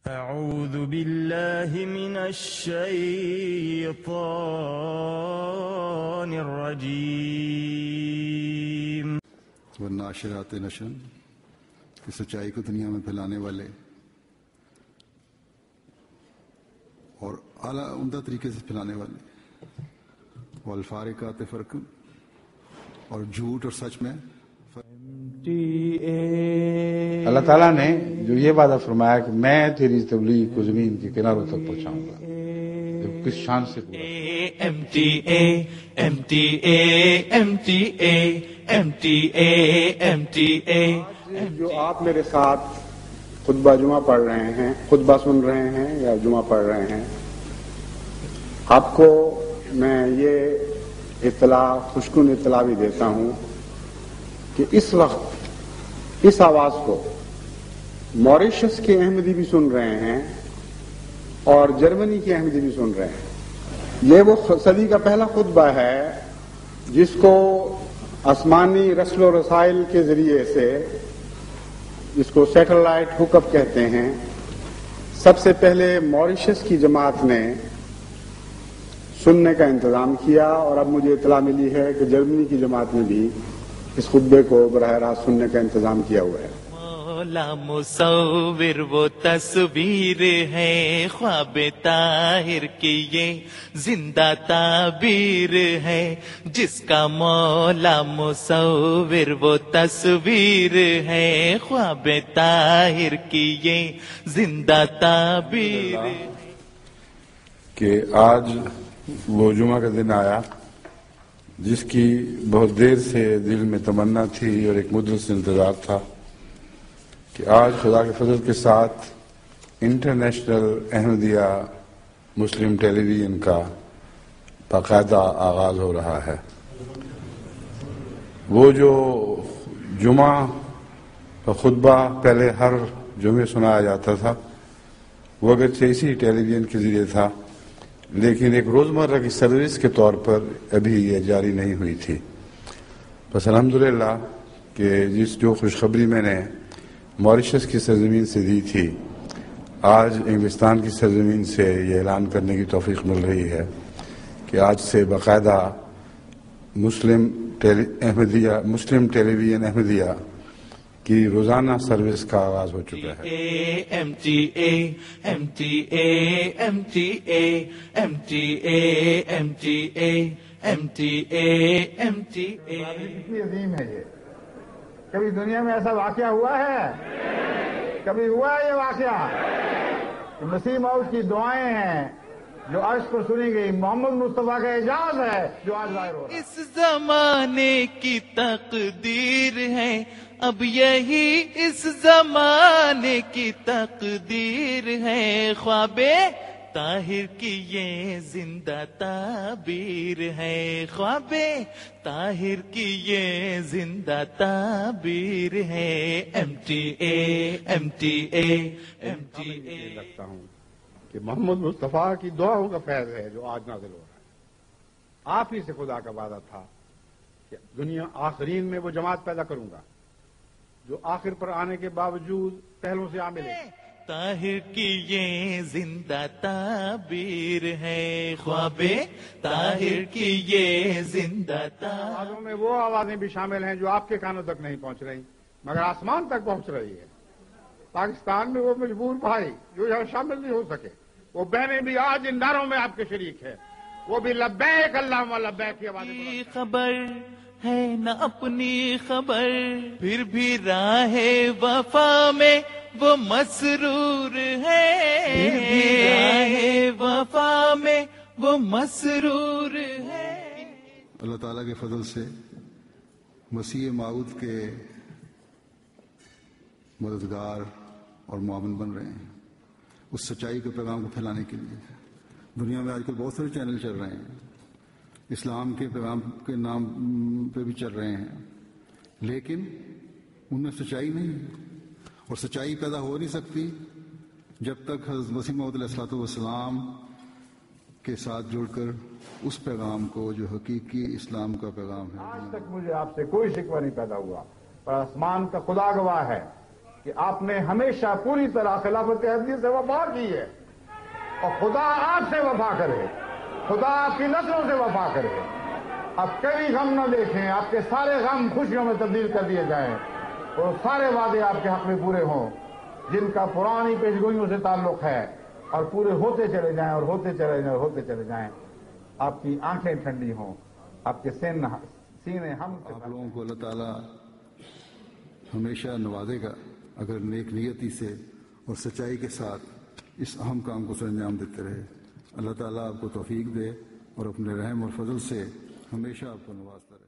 أعوذ بالله من الشيطان الرجيم والناشرات نشرا کہ سچائی کو دنیا میں پھیلانے والے اور اعلیٰ عمدہ طریقے سے پھیلانے والے، والفارقات فرقا، اور جھوٹ اور سچ میں اللہ تعالیٰ نے جو یہ وعدہ فرمایا کہ میں تیری تبلیغ کو زمین کے کناروں تک پہنچاؤں گا، کس شان سے پورا جو آپ میرے ساتھ خطبہ جمعہ پڑھ رہے ہیں، خطبہ سن رہے ہیں یا جمعہ پڑھ رہے ہیں، آپ کو میں یہ اطلاع، خوشگوار اطلاع بھی دیتا ہوں کہ اس وقت اس آواز کو موریشس کے احمدی بھی سن رہے ہیں اور جرمنی کے احمدی بھی سن رہے ہیں۔ یہ وہ صدی کا پہلا خطبہ ہے جس کو آسمانی رسل و رسائل کے ذریعے سے، جس کو سیٹلائٹ ہک اپ کہتے ہیں، سب سے پہلے موریشس کی جماعت نے سننے کا انتظام کیا، اور اب مجھے اطلاع ملی ہے کہ جرمنی کی جماعت نے بھی اس خطبے کو براہ راست سننے کا انتظام کیا ہوا ہے۔ مولا مصور وہ تصویر ہے، خواب طاہر کی یہ زندہ تعبیر ہے، جس کا مولا مصور وہ تصویر ہے، خواب طاہر کی یہ زندہ تعبیر ہے۔ کہ آج وہ جمعہ کا دن آیا جس کی بہت دیر سے دل میں تمنا تھی اور ایک مدت سے انتظار تھا کہ آج خدا کے فضل کے ساتھ انٹرنیشنل احمدیہ مسلم ٹیلی ویژن کا باقاعدہ آغاز ہو رہا ہے۔ وہ جو جمعہ کا خطبہ پہلے ہر جمعے سنایا جاتا تھا، وہ اگرچہ اسی ٹیلی ویژن کے ذریعے تھا، لیکن ایک روزمرہ کی سروس کے طور پر ابھی یہ جاری نہیں ہوئی تھی۔ بس الحمدللہ کہ جو خوشخبری میں نے موریشس کی سرزمین سے دی تھی، آج انگلستان کی سرزمین سے یہ اعلان کرنے کی توفیق مل رہی ہے کہ آج سے باقاعدہ مسلم ٹیلی ویژن احمدیہ کی روزانہ سروس کا آغاز ہو چکا ہے۔ کتنی عظیم ہے یہ! کبھی دنیا میں ایسا واقعہ ہوا ہے؟ کبھی ہوا ہے یہ واقعہ؟ مسیح موعود کی دعائیں ہیں جو عرش پر سنی گئی، محمد مصطفیٰ کا اعجاز ہے جو آج ظاہر ہو رہا ہے۔ اس زمانے کی تقدیر ہے، اب یہی اس زمانے کی تقدیر ہے، خواب طاہر کی یہ زندہ تعبیر ہے، خواب طاہر کی یہ زندہ تعبیر ہے۔ لگتا ہوں کہ محمد مصطفیٰ کی دعاؤں کا فیض ہے جو آج نازل ہو رہا ہے۔ آپ ہی سے خدا کا وعدہ تھا کہ دنیا آخرین میں وہ جماعت پیدا کروں گا جو آخر پر آنے کے باوجود پہلوں سے عامل ہے۔ طاہر کی یہ زندہ تعبیر ہے، خواب طاہر کی یہ زندہ تعبیر۔ آوازوں میں وہ آوازیں بھی شامل ہیں جو آپ کے کانوں تک نہیں پہنچ رہی مگر آسمان تک پہنچ رہی ہے۔ پاکستان میں وہ مجبور بھائی جو یہاں شامل نہیں ہو سکے، وہ بہنیں بھی آج ان نعروں میں آپ کے شریک ہیں، وہ بھی لبیک اللہم لبیک کی آوازیں بلند۔ خبر ہے نہ اپنی خبر، پھر بھی راہ وفا میں وہ مسرور ہے، پھر بھی راہ وفا میں وہ مسرور ہے۔ اللہ تعالیٰ کے فضل سے مسیح موعود کے مددگار اور معاون بن رہے ہیں اس سچائی کے پیغام کو پھیلانے کے لیے۔ دنیا میں آج کل بہت سارے چینل چل رہے ہیں، اسلام کے پیغام کے نام پہ بھی چل رہے ہیں، لیکن ان میں سچائی نہیں ہے، اور سچائی پیدا ہو نہیں سکتی جب تک حضرت مسیح موعود علیہ الصلوۃ والسلام کے ساتھ جڑ کر اس پیغام کو جو حقیقی اسلام کا پیغام ہے۔ آج تک مجھے آپ سے کوئی شکوہ نہیں پیدا ہوا، پر آسمان کا خدا گواہ ہے کہ آپ نے ہمیشہ پوری طرح خلافت عہدیہ سے وفا کی ہے، اور خدا آپ سے وفا کرے، خدا آپ کی نسلوں سے وفا کرے. اب کبھی غم نہ دیکھیں، آپ کے سارے غم خوشیوں میں تبدیل کر دیے جائیں، اور سارے وعدے آپ کے حق میں پورے ہوں جن کا پرانی پیشگوئیوں سے تعلق ہے، اور پورے ہوتے چلے جائیں اور ہوتے چلے جائیں اور ہوتے چلے جائیں. آپ کی آنکھیں ٹھنڈی ہوں، آپ کے سینے ہم. آپ لوگوں کو اللہ تعالیٰ ہمیشہ نوازے گا اگر نیک نیتی سے اور سچائی کے ساتھ اس اہم کام کو سر انجام دیتے رہے. اللہ تعالیٰ آپ کو توفیق دے اور اپنے رحم اور فضل سے ہمیشہ آپ کو نوازتا رہے.